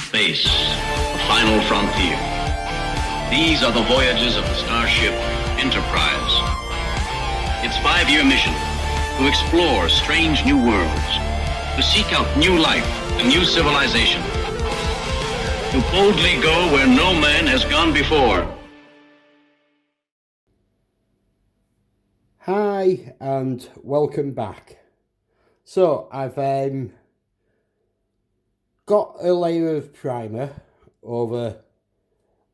Space, the final frontier. These are the voyages of the starship Enterprise. Its 5-year mission, to explore strange new worlds, to seek out new life and new civilization, to boldly go where no man has gone before. Hi and welcome back. So I've got a layer of primer over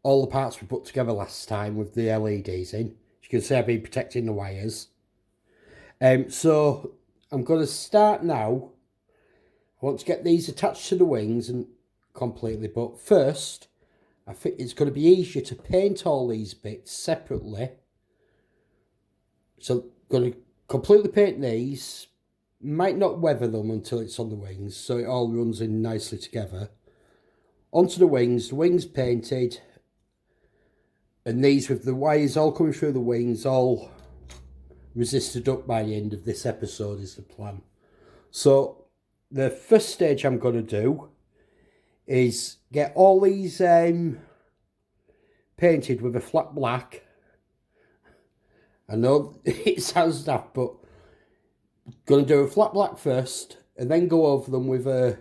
all the parts we put together last time with the LEDs in. As you can see, I've been protecting the wires. So I'm going to start now. I want to get these attached to the wings and completely, but first I think it's going to be easier to paint all these bits separately. So I'm going to completely paint these. Might not weather them until it's on the wings, so it all runs in nicely together. Onto the wings painted, and these with the wires all coming through the wings, all resisted up by the end of this episode is the plan. So the first stage I'm going to do is get all these painted with a flat black. I know it sounds daft, but going to do a flat black first and then go over them with a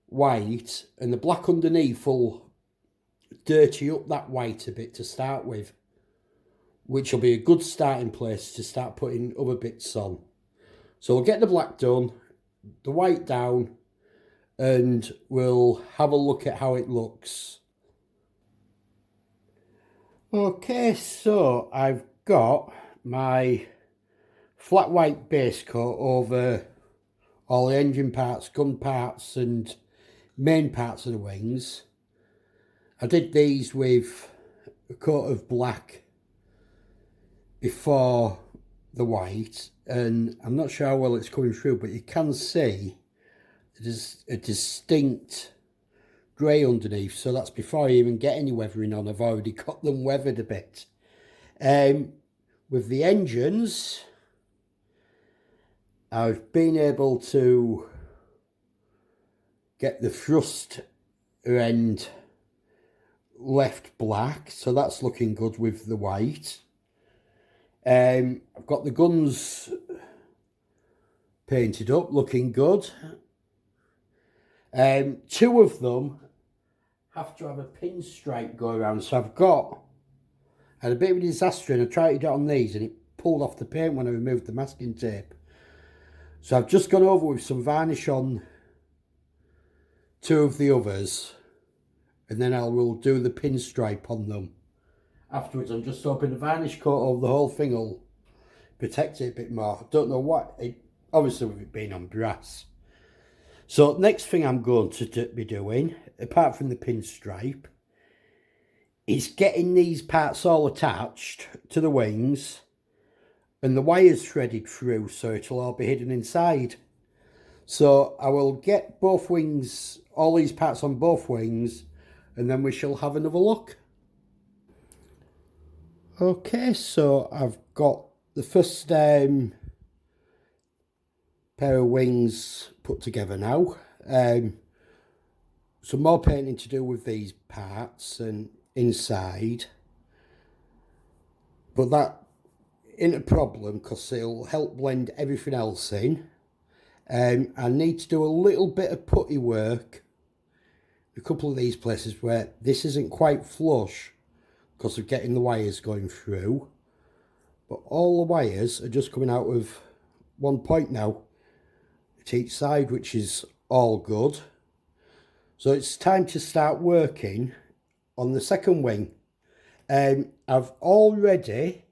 white, and the black underneath will dirty up that white a bit to start with, which will be a good starting place to start putting other bits on. So we'll get the black done, the white down, and we'll have a look at how it looks. Okay, so I've got my flat white base coat over all the engine parts, gun parts and main parts of the wings. I did these with a coat of black before the white, and I'm not sure how well it's coming through, but you can see there's a distinct grey underneath, so that's before I even get any weathering on. I've already got them weathered a bit. With the engines, I've been able to get the thrust end left black, so that's looking good with the white. I've got the guns painted up, looking good. Two of them have to have a pinstripe go around, so I had a bit of a disaster, and I tried to get on these and it pulled off the paint when I removed the masking tape. So I've just gone over with some varnish on two of the others, and then I will do the pinstripe on them. Afterwards, I'm just hoping the varnish coat over the whole thing will protect it a bit more. I don't know what, obviously with it being on brass. So next thing I'm going to be doing, apart from the pinstripe, is getting these parts all attached to the wings and the wires threaded through so it'll all be hidden inside. So I will get both wings, all these parts on both wings, and then we shall have another look. Okay, so I've got the first pair of wings put together now. Some more painting to do with these parts and inside, but that isn't a problem because it'll help blend everything else in. I need to do a little bit of putty work a couple of these places where this isn't quite flush because of getting the wires going through, but all the wires are just coming out of one point now at each side, which is all good. So it's time to start working on the second wing. I've already,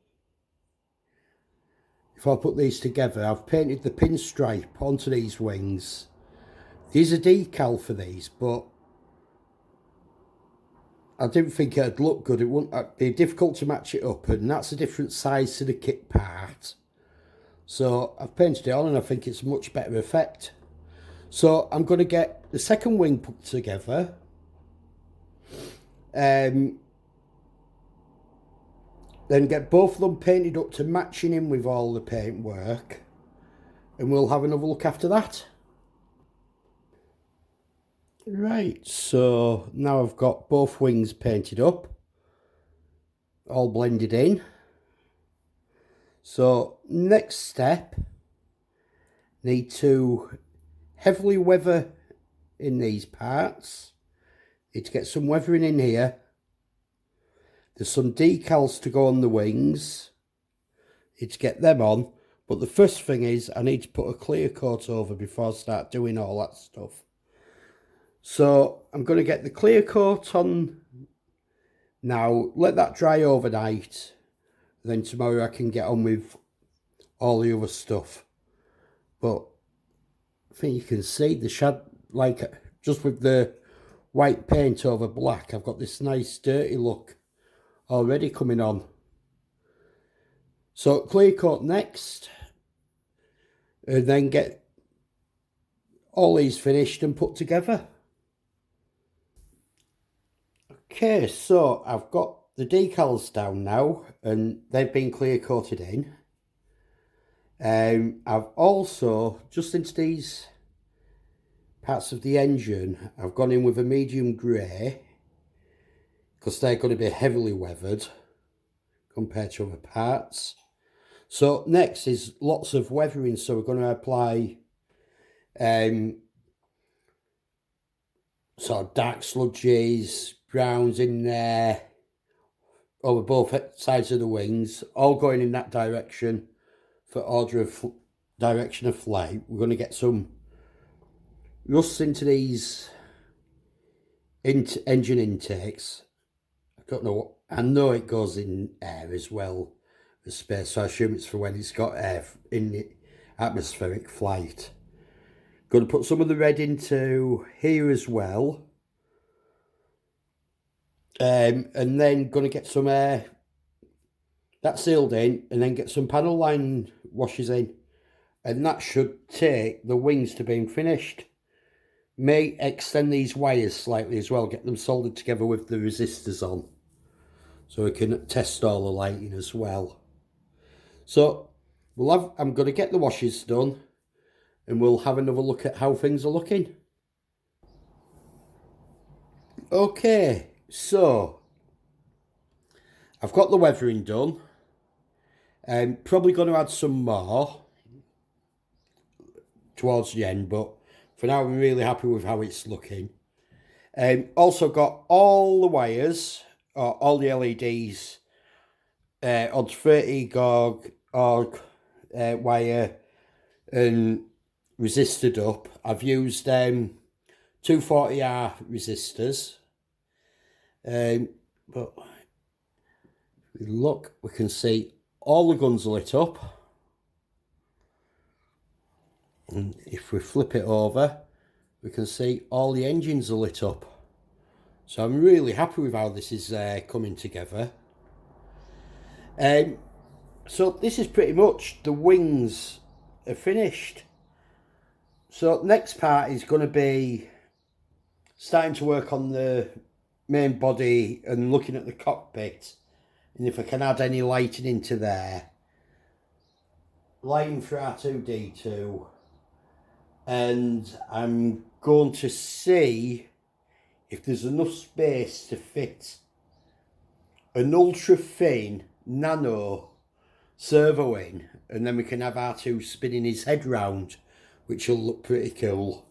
if I put these together, I've painted the pinstripe onto these wings. These are decal for these, but I didn't think it'd look good. It wouldn't be difficult to match it up, and that's a different size to the kit part. So I've painted it on and I think it's a much better effect. So I'm going to get the second wing put together. Then get both of them painted up to matching in with all the paint work, and we'll have another look after that. Right, so now I've got both wings painted up, all blended in. So next step, need to heavily weather in these parts. Need to get some weathering in here. There's some decals to go on the wings. Need to get them on. But the first thing is I need to put a clear coat over before I start doing all that stuff. So I'm going to get the clear coat on now, let that dry overnight. Then tomorrow I can get on with all the other stuff. But I think you can see the shadow, like just with the white paint over black, I've got this nice dirty look already coming on. So clear coat next, and then get all these finished and put together. Okay, so I've got the decals down now and they've been clear coated in. I've also, just into these parts of the engine, I've gone in with a medium grey because they're going to be heavily weathered compared to other parts. So next is lots of weathering, so we're going to apply sort of dark sludges, browns in there, over both sides of the wings, all going in that direction for order of direction of flight. We're going to get some rust into these engine intakes. I don't know what, I know it goes in air as well, the space, so I assume it's for when it's got air in the atmospheric flight. Going to put some of the red into here as well. And then going to get some air that sealed in, and then get some panel line washes in, and that should take the wings to being finished. May extend these wires slightly as well, get them soldered together with the resistors on, so we can test all the lighting as well. So I'm going to get the washes done, and we'll have another look at how things are looking. Okay, so I've got the weathering done. I'm probably going to add some more towards the end, but for now I'm really happy with how it's looking. Also got all the wires, or all the LEDs, on 30 GOG wire and resisted up. I've used 240R resistors, but if we look, we can see all the guns are lit up, and if we flip it over, we can see all the engines are lit up. So I'm really happy with how this is coming together. So this is pretty much, the wings are finished. So next part is going to be starting to work on the main body and looking at the cockpit, and if I can add any lighting into there. Lighting for R2-D2, and I'm going to see if there's enough space to fit an ultra thin nano servo in, and then we can have R2 spinning his head round, which will look pretty cool.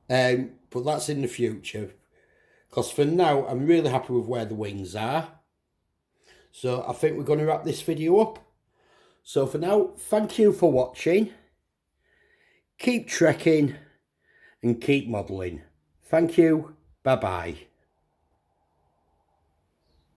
But that's in the future, because for now I'm really happy with where the wings are. So I think we're going to wrap this video up. So for now, thank you for watching. Keep trekking and keep modelling. Thank you. Bye bye.